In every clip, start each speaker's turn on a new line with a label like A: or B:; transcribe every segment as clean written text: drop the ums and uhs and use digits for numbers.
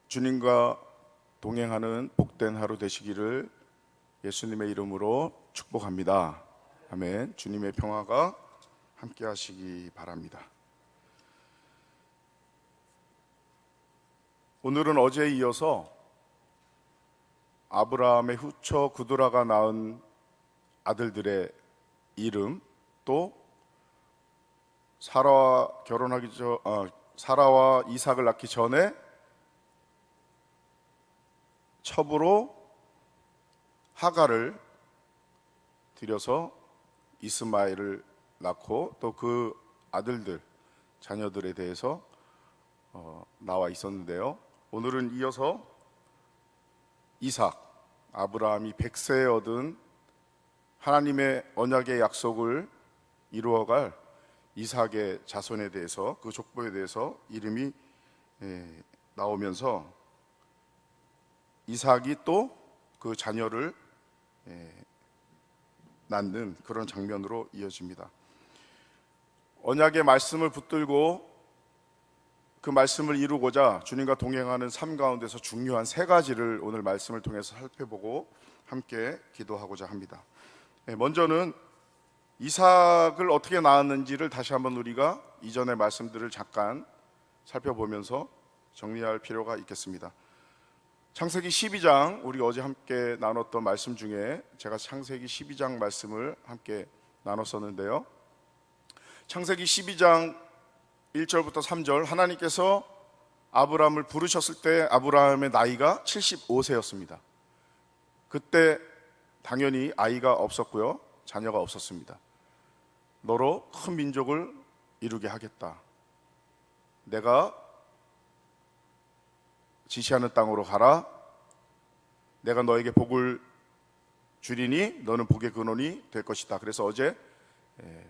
A: 주님과 동행하는 복된 하루 되시기를 예수님의 이름으로 축복합니다. 아멘. 주님의 평화가 함께 하시기 바랍니다. 오늘은 어제에 이어서 아브라함의 후처 구두라가 낳은 아들들의 이름, 또 사라와 이삭을 낳기 전에 첩으로 하갈을 들여서 이스마엘을 낳고 또 그 아들들, 자녀들에 대해서 나와 있었는데요. 오늘은 이어서 이삭, 아브라함이 100세에 얻은 하나님의 언약의 약속을 이루어갈 이삭의 자손에 대해서, 그 족보에 대해서 이름이 나오면서 이삭이 또 그 자녀를 낳는 그런 장면으로 이어집니다. 언약의 말씀을 붙들고 그 말씀을 이루고자 주님과 동행하는 삶 가운데서 중요한 세 가지를 오늘 말씀을 통해서 살펴보고 함께 기도하고자 합니다. 먼저는 이삭을 어떻게 낳았는지를 다시 한번 우리가 이전의 말씀들을 잠깐 살펴보면서 정리할 필요가 있겠습니다. 창세기 12장, 우리 어제 함께 나눴던 말씀 중에 제가 창세기 12장 말씀을 함께 나눴었는데요. 창세기 12장 1절부터 3절, 하나님께서 아브라함을 부르셨을 때 아브라함의 나이가 75세였습니다. 그때 당연히 아이가 없었고요, 자녀가 없었습니다. 너로 큰 민족을 이루게 하겠다. 내가 지시하는 땅으로 가라. 내가 너에게 복을 주리니 너는 복의 근원이 될 것이다. 그래서 어제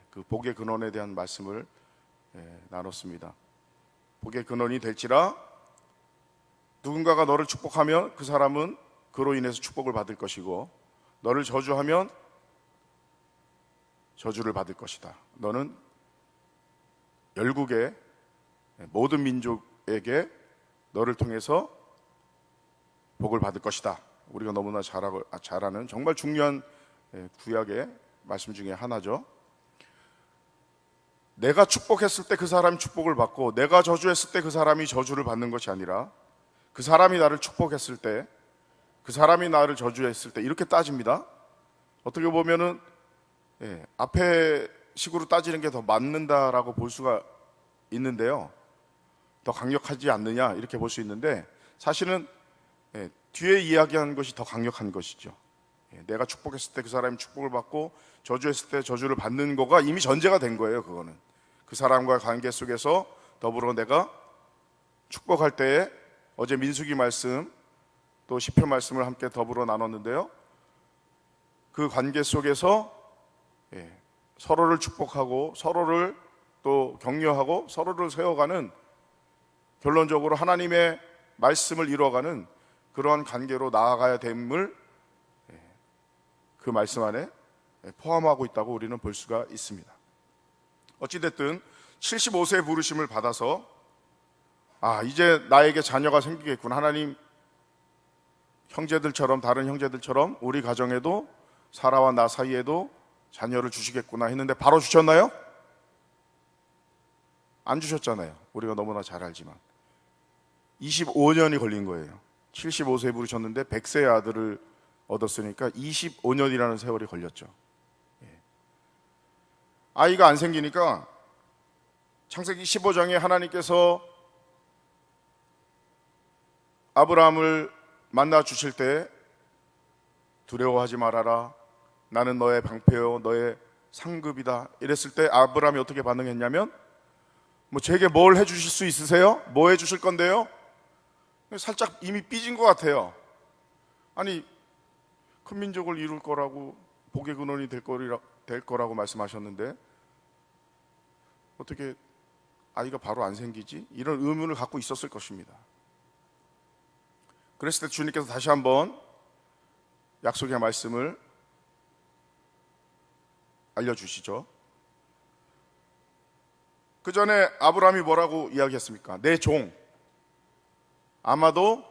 A: 그 복의 근원에 대한 말씀을 나눴습니다. 복의 근원이 될지라, 누군가가 너를 축복하면 그 사람은 그로 인해서 축복을 받을 것이고, 너를 저주하면 저주를 받을 것이다. 너는 열국의 모든 민족에게 너를 통해서 복을 받을 것이다. 우리가 너무나 잘 아는 정말 중요한 구약의 말씀 중에 하나죠. 내가 축복했을 때 그 사람이 축복을 받고, 내가 저주했을 때 그 사람이 저주를 받는 것이 아니라, 그 사람이 나를 축복했을 때, 그 사람이 나를 저주했을 때, 이렇게 따집니다. 어떻게 보면은 앞에 식으로 따지는 게 더 맞는다라고 볼 수가 있는데요, 더 강력하지 않느냐 이렇게 볼 수 있는데, 사실은 뒤에 이야기하는 것이 더 강력한 것이죠. 내가 축복했을 때 그 사람이 축복을 받고, 저주했을 때 저주를 받는 거가 이미 전제가 된 거예요. 그거는 그 사람과의 관계 속에서 더불어 내가 축복할 때에, 어제 민수기 말씀 또 시편 말씀을 함께 더불어 나눴는데요, 그 관계 속에서 서로를 축복하고 서로를 또 격려하고 서로를 세워가는, 결론적으로 하나님의 말씀을 이루어가는 그러한 관계로 나아가야 됨을 그 말씀 안에 포함하고 있다고 우리는 볼 수가 있습니다. 어찌됐든 75세의 부르심을 받아서 이제 나에게 자녀가 생기겠구나, 하나님 형제들처럼, 다른 형제들처럼 우리 가정에도, 사라와 나 사이에도 자녀를 주시겠구나 했는데 바로 주셨나요? 안 주셨잖아요. 우리가 너무나 잘 알지만 25년이 걸린 거예요. 75세에 부르셨는데 100세의 아들을 얻었으니까 25년이라는 세월이 걸렸죠. 아이가 안 생기니까 창세기 15장에 하나님께서 아브라함을 만나 주실 때, 두려워하지 말아라, 나는 너의 방패요 너의 상급이다 이랬을 때 아브라함이 어떻게 반응했냐면, 제게 뭘 해주실 수 있으세요? 뭐 해주실 건데요? 살짝 이미 삐진 것 같아요. 아니, 큰 민족을 이룰 거라고, 복의 근원이 될 거라고 말씀하셨는데 어떻게 아이가 바로 안 생기지? 이런 의문을 갖고 있었을 것입니다. 그랬을 때 주님께서 다시 한번 약속의 말씀을 알려주시죠. 그 전에 아브라함이 뭐라고 이야기했습니까? 내 종, 아마도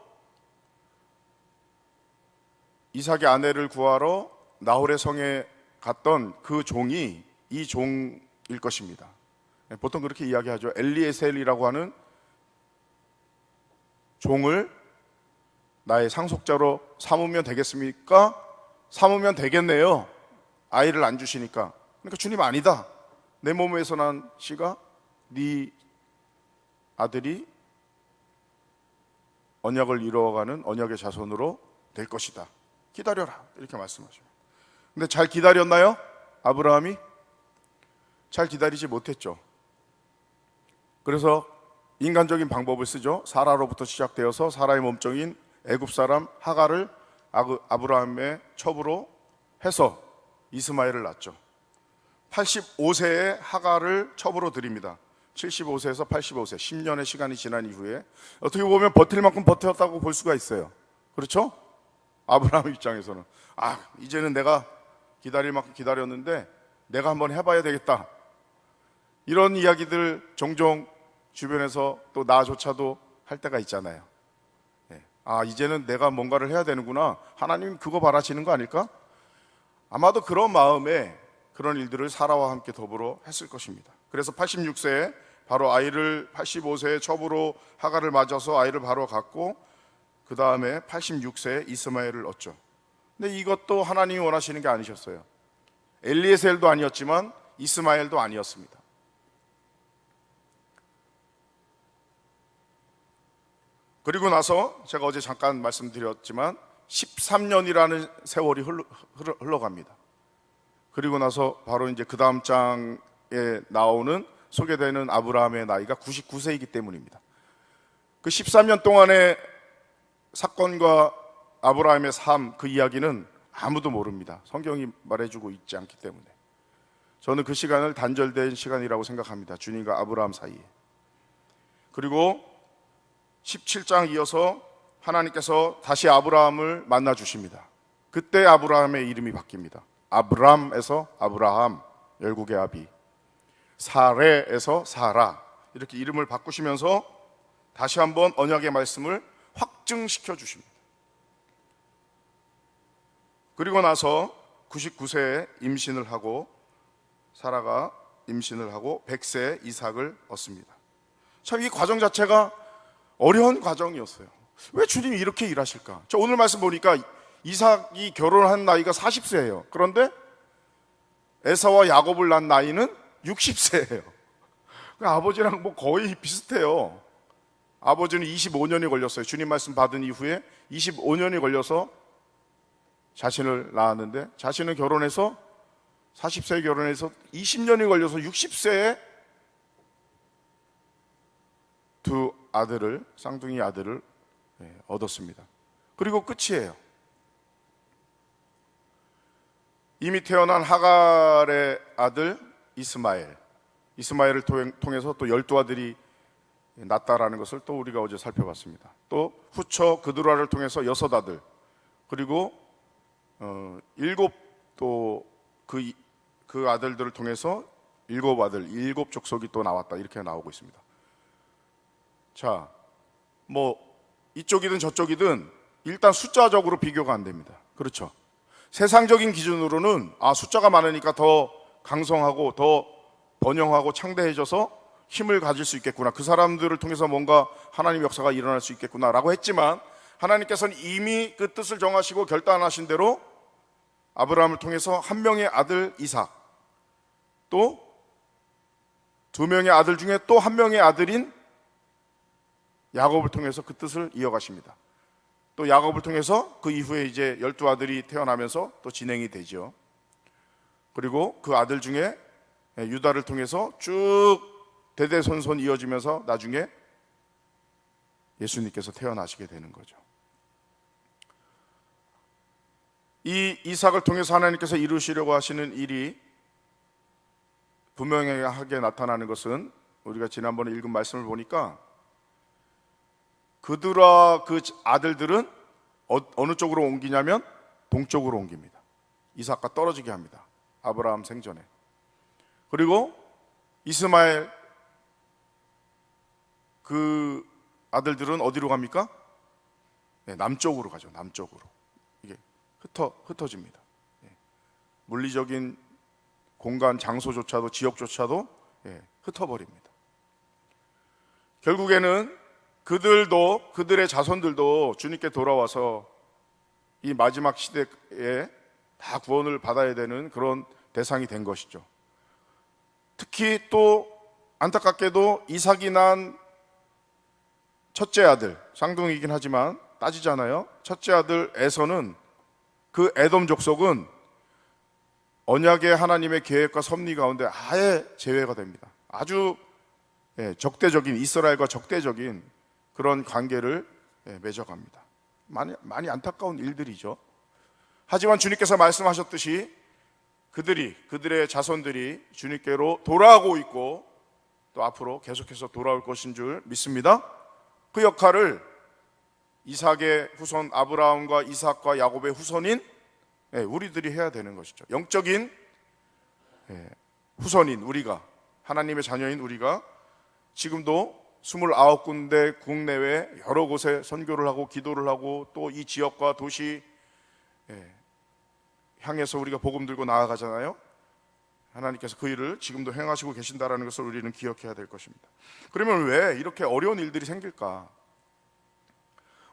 A: 이삭의 아내를 구하러 나홀의 성에 갔던 그 종이 이 종일 것입니다. 보통 그렇게 이야기하죠. 엘리에셀이라고 하는 종을 나의 상속자로 삼으면 되겠습니까? 삼으면 되겠네요. 아이를 안 주시니까. 그러니까 주님 아니다. 내 몸에서 난 씨가 네 아들이 언약을 이루어가는 언약의 자손으로 될 것이다. 기다려라. 이렇게 말씀하죠. 근데 잘 기다렸나요? 아브라함이? 잘 기다리지 못했죠. 그래서 인간적인 방법을 쓰죠. 사라로부터 시작되어서 사라의 몸종인 애굽 사람 하갈을 아브라함의 첩으로 해서 이스마엘을 낳죠. 85세에 하갈을 첩으로 드립니다. 75세에서 85세, 10년의 시간이 지난 이후에 어떻게 보면 버틸 만큼 버텼다고 볼 수가 있어요. 그렇죠? 아브라함 입장에서는 이제는 내가 기다릴 만큼 기다렸는데 내가 한번 해봐야 되겠다. 이런 이야기들 종종 주변에서 또 나조차도 할 때가 있잖아요. 이제는 내가 뭔가를 해야 되는구나. 하나님 그거 바라시는 거 아닐까? 아마도 그런 마음에 그런 일들을 사라와 함께 더불어 했을 것입니다. 그래서 86세에 바로 아이를 85세에 첩으로 하갈을 맞아서 아이를 바로 갖고 그 다음에 86세에 이스마엘을 얻죠. 근데 이것도 하나님이 원하시는 게 아니셨어요. 엘리에셀도 아니었지만 이스마엘도 아니었습니다. 그리고 나서 제가 어제 잠깐 말씀드렸지만 13년이라는 세월이 흘러갑니다. 그리고 나서 바로 이제 그 다음 장에 나오는 소개되는 아브라함의 나이가 99세이기 때문입니다. 그 13년 동안의 사건과 아브라함의 삶, 그 이야기는 아무도 모릅니다. 성경이 말해주고 있지 않기 때문에 저는 그 시간을 단절된 시간이라고 생각합니다. 주님과 아브라함 사이에. 그리고 17장 이어서 하나님께서 다시 아브라함을 만나 주십니다. 그때 아브라함의 이름이 바뀝니다. 아브람에서 아브라함, 열국의 아비, 사레에서 사라, 이렇게 이름을 바꾸시면서 다시 한번 언약의 말씀을 확증시켜 주십니다. 그리고 나서 99세에 임신을 하고 사라가 임신을 하고 100세에 이삭을 얻습니다. 참 이 과정 자체가 어려운 과정이었어요. 왜 주님이 이렇게 일하실까? 저 오늘 말씀 보니까 이삭이 결혼한 나이가 40세예요. 그런데 에사와 야곱을 낳은 나이는 60세예요. 아버지랑 뭐 거의 비슷해요. 아버지는 25년이 걸렸어요. 주님 말씀 받은 이후에 25년이 걸려서 자신을 낳았는데, 자신은 결혼해서 40세에 결혼해서 20년이 걸려서 60세에 두 아들을, 쌍둥이 아들을 얻었습니다. 그리고 끝이에요. 이미 태어난 하갈의 아들 이스마엘을 통해서 또 12아들이 낳았다라는 것을 또 우리가 어제 살펴봤습니다. 또 후처 그드라를 통해서 6아들, 그리고 7 또 그 아들들을 통해서 7아들, 7 족속이 또 나왔다, 이렇게 나오고 있습니다. 자, 뭐 이쪽이든 저쪽이든 일단 숫자적으로 비교가 안 됩니다. 그렇죠? 세상적인 기준으로는 숫자가 많으니까 더 강성하고 더 번영하고 창대해져서 힘을 가질 수 있겠구나, 그 사람들을 통해서 뭔가 하나님 역사가 일어날 수 있겠구나 라고 했지만, 하나님께서는 이미 그 뜻을 정하시고 결단하신 대로 아브라함을 통해서 한 명의 아들 이삭, 또 2명의 아들 중에 또 한 명의 아들인 야곱을 통해서 그 뜻을 이어가십니다. 또 야곱을 통해서 그 이후에 이제 12아들이 태어나면서 또 진행이 되죠. 그리고 그 아들 중에 유다를 통해서 쭉 대대손손 이어지면서 나중에 예수님께서 태어나시게 되는 거죠. 이 이삭을 통해서 하나님께서 이루시려고 하시는 일이 분명하게 나타나는 것은, 우리가 지난번에 읽은 말씀을 보니까 그들과 그 아들들은 어느 쪽으로 옮기냐면 동쪽으로 옮깁니다. 이삭과 떨어지게 합니다. 아브라함 생전에. 그리고 이스마엘 그 아들들은 어디로 갑니까? 남쪽으로 가죠. 남쪽으로. 이게 흩어집니다. 물리적인 공간, 장소조차도, 지역조차도 흩어버립니다. 결국에는 그들도, 그들의 자손들도 주님께 돌아와서 이 마지막 시대에 다 구원을 받아야 되는 그런 대상이 된 것이죠. 특히 또 안타깝게도 이삭이 난 첫째 아들, 쌍둥이이긴 하지만 따지잖아요. 첫째 아들 에서는, 그 에돔 족속은 언약의 하나님의 계획과 섭리 가운데 아예 제외가 됩니다. 아주 적대적인, 이스라엘과 적대적인 그런 관계를 맺어갑니다. 많이 안타까운 일들이죠. 하지만 주님께서 말씀하셨듯이 그들의 자손들이 주님께로 돌아오고 있고 또 앞으로 계속해서 돌아올 것인 줄 믿습니다. 그 역할을 이삭의 후손 아브라함과 이삭과 야곱의 후손인 우리들이 해야 되는 것이죠. 영적인 후손인 우리가, 하나님의 자녀인 우리가 지금도 29군데 국내외 여러 곳에 선교를 하고 기도를 하고 또 이 지역과 도시 향해서 우리가 복음 들고 나아가잖아요. 하나님께서 그 일을 지금도 행하시고 계신다는 것을 우리는 기억해야 될 것입니다. 그러면 왜 이렇게 어려운 일들이 생길까?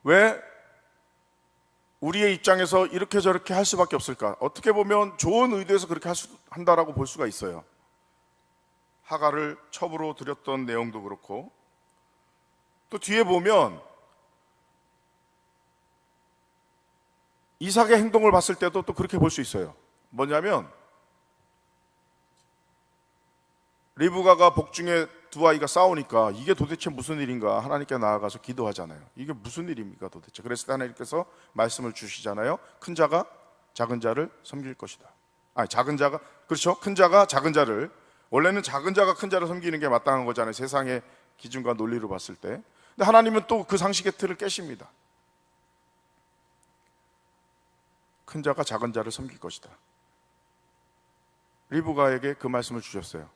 A: 왜 우리의 입장에서 이렇게 저렇게 할 수밖에 없을까? 어떻게 보면 좋은 의도에서 그렇게 한다라고 볼 수가 있어요. 하가를 첩으로 들였던 내용도 그렇고, 또 뒤에 보면 이삭의 행동을 봤을 때도 또 그렇게 볼 수 있어요. 뭐냐면 리브가가 복중에 두 아이가 싸우니까 이게 도대체 무슨 일인가 하나님께 나아가서 기도하잖아요. 이게 무슨 일입니까 도대체? 그래서 하나님께서 말씀을 주시잖아요. 큰 자가 작은 자를 섬길 것이다. 작은 자가, 그렇죠, 큰 자가 작은 자를, 원래는 작은 자가 큰 자를 섬기는 게 마땅한 거잖아요. 세상의 기준과 논리로 봤을 때. 근데 하나님은 또 그 상식의 틀을 깨십니다. 큰 자가 작은 자를 섬길 것이다. 리브가에게 그 말씀을 주셨어요.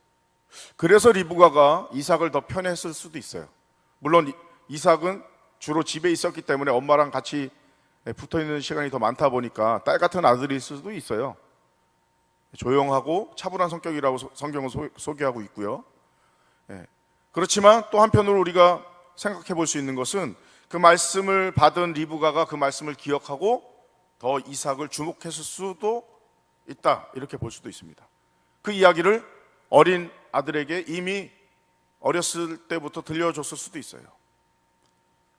A: 그래서 리브가가 이삭을 더 편애했을 수도 있어요. 물론 이삭은 주로 집에 있었기 때문에 엄마랑 같이 붙어있는 시간이 더 많다 보니까 딸 같은 아들일 수도 있어요. 조용하고 차분한 성격이라고 성경은 소개하고 있고요. 그렇지만 또 한편으로 우리가 생각해 볼 수 있는 것은 그 말씀을 받은 리브가가 그 말씀을 기억하고 더 이삭을 주목했을 수도 있다, 이렇게 볼 수도 있습니다. 그 이야기를 어린 아들에게 이미 어렸을 때부터 들려줬을 수도 있어요.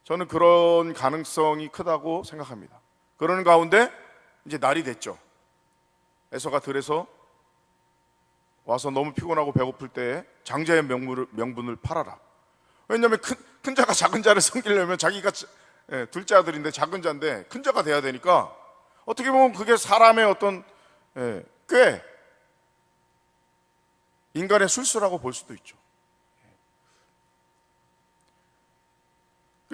A: 저는 그런 가능성이 크다고 생각합니다. 그러는 가운데 이제 날이 됐죠. 에서가 들에서 와서 너무 피곤하고 배고플 때 장자의 명분을 팔아라. 왜냐하면 큰 자가 작은 자를 섬기려면 자기가 둘째 아들인데 작은 자인데 큰 자가 돼야 되니까, 어떻게 보면 그게 사람의 어떤 꽤 인간의 술수라고 볼 수도 있죠.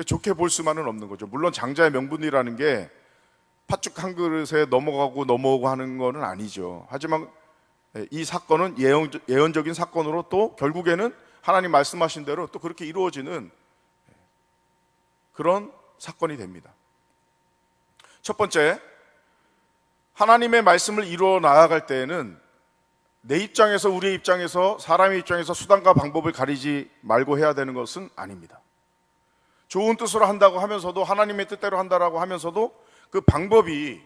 A: 좋게 볼 수만은 없는 거죠. 물론 장자의 명분이라는 게 팥죽 한 그릇에 넘어오고 하는 거는 아니죠. 하지만 이 사건은 예언적인 사건으로 또 결국에는 하나님 말씀하신 대로 또 그렇게 이루어지는 그런 사건이 됩니다. 첫 번째, 하나님의 말씀을 이루어 나아갈 때에는 내 입장에서, 우리의 입장에서, 사람의 입장에서 수단과 방법을 가리지 말고 해야 되는 것은 아닙니다. 좋은 뜻으로 한다고 하면서도, 하나님의 뜻대로 한다라고 하면서도 그 방법이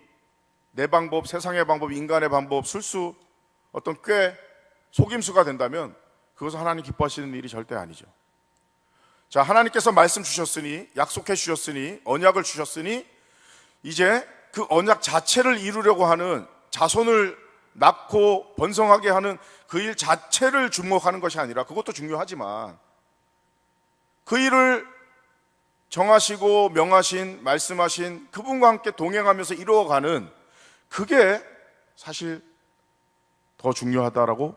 A: 내 방법, 세상의 방법, 인간의 방법, 술수, 어떤 꽤 속임수가 된다면 그것은 하나님 기뻐하시는 일이 절대 아니죠. 자, 하나님께서 말씀 주셨으니, 약속해 주셨으니, 언약을 주셨으니 이제 그 언약 자체를 이루려고 하는, 자손을 낳고 번성하게 하는 그 일 자체를 주목하는 것이 아니라, 그것도 중요하지만 그 일을 정하시고 명하신, 말씀하신 그분과 함께 동행하면서 이루어가는, 그게 사실 더 중요하다라고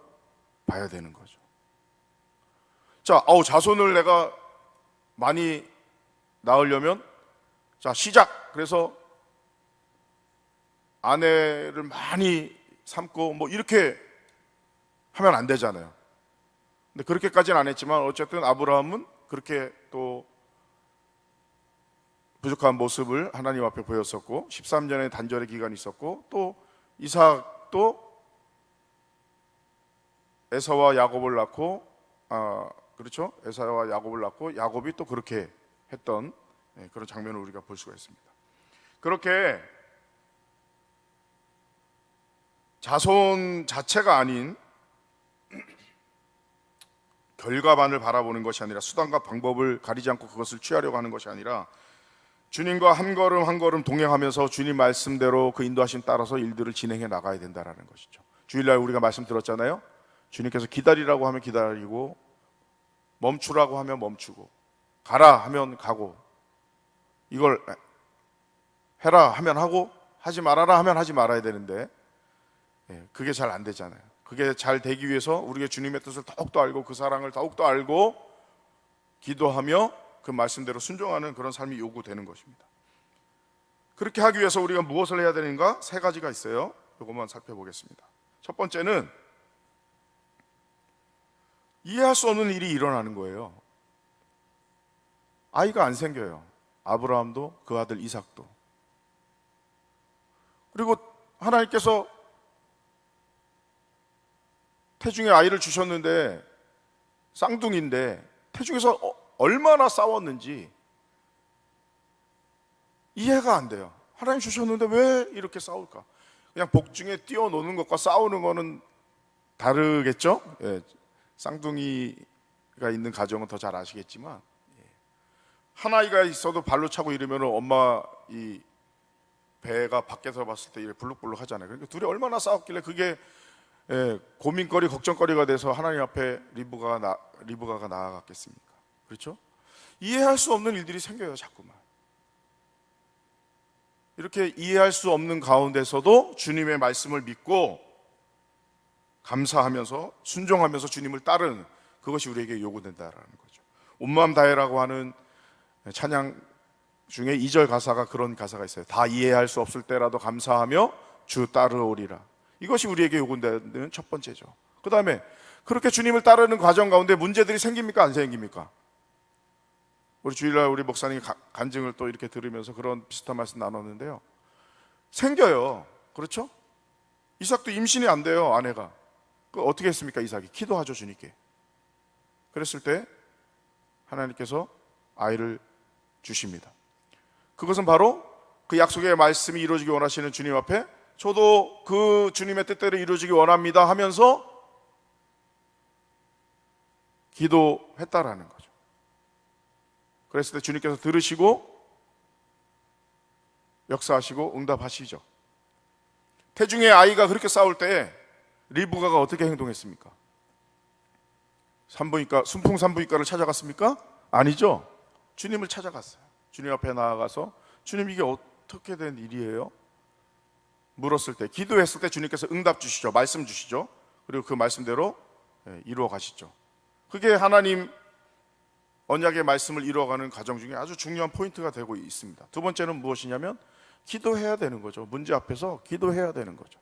A: 봐야 되는 거죠. 자, 자손을 내가 많이 낳으려면, 자, 시작. 그래서 아내를 많이 삼고 뭐 이렇게 하면 안 되잖아요. 근데 그렇게까지는 안 했지만 어쨌든 아브라함은 그렇게 또 부족한 모습을 하나님 앞에 보였었고 13년의 단절의 기간이 있었고 또 이삭도 에사와 야곱을 낳고 그렇죠? 에사와 야곱을 낳고 야곱이 또 그렇게 했던 그런 장면을 우리가 볼 수가 있습니다. 그렇게 자손 자체가 아닌 결과만을 바라보는 것이 아니라 수단과 방법을 가리지 않고 그것을 취하려고 하는 것이 아니라 주님과 한 걸음 한 걸음 동행하면서 주님 말씀대로 그 인도하심 따라서 일들을 진행해 나가야 된다는 것이죠. 주일날 우리가 말씀 들었잖아요. 주님께서 기다리라고 하면 기다리고 멈추라고 하면 멈추고 가라 하면 가고 이걸 해라 하면 하고 하지 말아라 하면 하지 말아야 되는데 그게 잘 안 되잖아요. 그게 잘 되기 위해서 우리가 주님의 뜻을 더욱더 알고 그 사랑을 더욱더 알고 기도하며 그 말씀대로 순종하는 그런 삶이 요구되는 것입니다. 그렇게 하기 위해서 우리가 무엇을 해야 되는가? 세 가지가 있어요. 이것만 살펴보겠습니다. 첫 번째는 이해할 수 없는 일이 일어나는 거예요. 아이가 안 생겨요. 아브라함도 그 아들 이삭도. 그리고 하나님께서 태중에 아이를 주셨는데 쌍둥이인데 태중에서 얼마나 싸웠는지 이해가 안 돼요. 하나님 주셨는데 왜 이렇게 싸울까? 그냥 복중에 뛰어노는 것과 싸우는 거는 다르겠죠? 쌍둥이가 있는 가정은 더 잘 아시겠지만 한 아이가 있어도 발로 차고 이러면 엄마 이 배가 밖에서 봤을 때 이렇게 불룩불룩 하잖아요. 그러니까 둘이 얼마나 싸웠길래 그게 고민거리, 걱정거리가 돼서 하나님 앞에 리브가가 나아갔겠습니까? 그렇죠? 이해할 수 없는 일들이 생겨요, 자꾸만. 이렇게 이해할 수 없는 가운데서도 주님의 말씀을 믿고 감사하면서 순종하면서 주님을 따르는 그것이 우리에게 요구된다라는 거죠. 온 마음 다해라고 하는 찬양 중에 2절 가사가 그런 가사가 있어요. 다 이해할 수 없을 때라도 감사하며 주 따르오리라. 이것이 우리에게 요구되는 첫 번째죠. 그 다음에 그렇게 주님을 따르는 과정 가운데 문제들이 생깁니까? 안 생깁니까? 우리 주일날 우리 목사님이 간증을 또 이렇게 들으면서 그런 비슷한 말씀 나눴는데요. 생겨요. 그렇죠? 이삭도 임신이 안 돼요, 아내가. 어떻게 했습니까? 이삭이 기도하죠, 주님께. 그랬을 때 하나님께서 아이를 주십니다. 그것은 바로 그 약속의 말씀이 이루어지기 원하시는 주님 앞에 저도 그 주님의 뜻대로 이루어지기 원합니다 하면서 기도했다라는 거죠. 그랬을 때 주님께서 들으시고 역사하시고 응답하시죠. 태중의 아이가 그렇게 싸울 때 리브가가 어떻게 행동했습니까? 순풍산부인과를 찾아갔습니까? 아니죠. 주님을 찾아갔어요. 주님 앞에 나아가서 주님 이게 어떻게 된 일이에요? 물었을 때, 기도했을 때 주님께서 응답 주시죠. 말씀 주시죠. 그리고 그 말씀대로 이루어 가시죠. 그게 하나님 언약의 말씀을 이루어가는 과정 중에 아주 중요한 포인트가 되고 있습니다. 두 번째는 무엇이냐면 기도해야 되는 거죠. 문제 앞에서 기도해야 되는 거죠.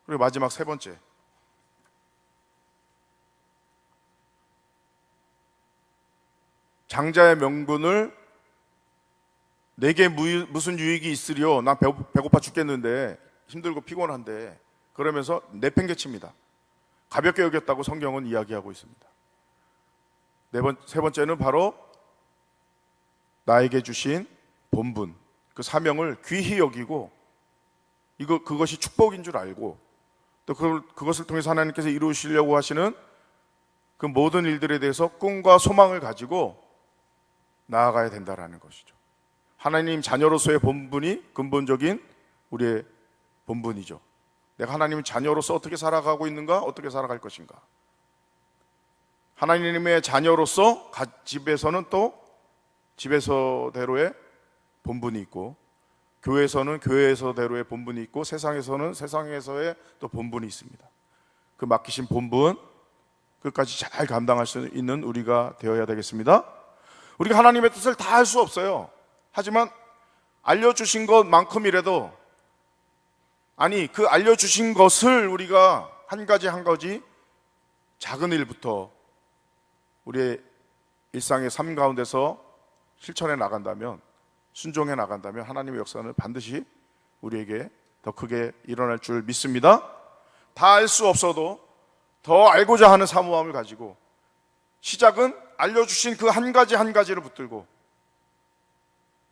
A: 그리고 마지막 세 번째, 장자의 명분을 내게 무슨 유익이 있으리요? 난 배고파 죽겠는데 힘들고 피곤한데 그러면서 내팽개칩니다. 가볍게 여겼다고 성경은 이야기하고 있습니다. 세 번째는 바로 나에게 주신 본분, 그 사명을 귀히 여기고 그것이 축복인 줄 알고 또 그것을 통해서 하나님께서 이루시려고 하시는 그 모든 일들에 대해서 꿈과 소망을 가지고 나아가야 된다라는 것이죠. 하나님 자녀로서의 본분이 근본적인 우리의 본분이죠. 내가 하나님의 자녀로서 어떻게 살아가고 있는가? 어떻게 살아갈 것인가? 하나님의 자녀로서 집에서는 또 집에서대로의 본분이 있고 교회에서는 교회에서대로의 본분이 있고 세상에서는 세상에서의 또 본분이 있습니다. 그 맡기신 본분 끝까지 잘 감당할 수 있는 우리가 되어야 되겠습니다. 우리가 하나님의 뜻을 다 할 수 없어요. 하지만 알려주신 것만큼이라도 그 알려주신 것을 우리가 한 가지 한 가지 작은 일부터 우리의 일상의 삶 가운데서 실천해 나간다면, 순종해 나간다면 하나님의 역사는 반드시 우리에게 더 크게 일어날 줄 믿습니다. 다 알 수 없어도 더 알고자 하는 사모함을 가지고 시작은 알려주신 그 한 가지 한 가지를 붙들고,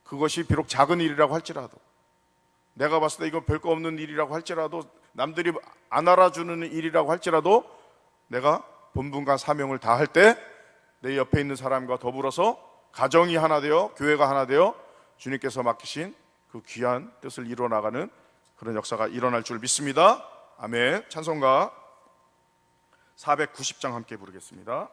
A: 그것이 비록 작은 일이라고 할지라도, 내가 봤을 때 이건 별거 없는 일이라고 할지라도, 남들이 안 알아주는 일이라고 할지라도 내가 본분과 사명을 다할 때 내 옆에 있는 사람과 더불어서 가정이 하나 되어, 교회가 하나 되어 주님께서 맡기신 그 귀한 뜻을 이루어나가는 그런 역사가 일어날 줄 믿습니다. 아멘. 찬송가 490장 함께 부르겠습니다.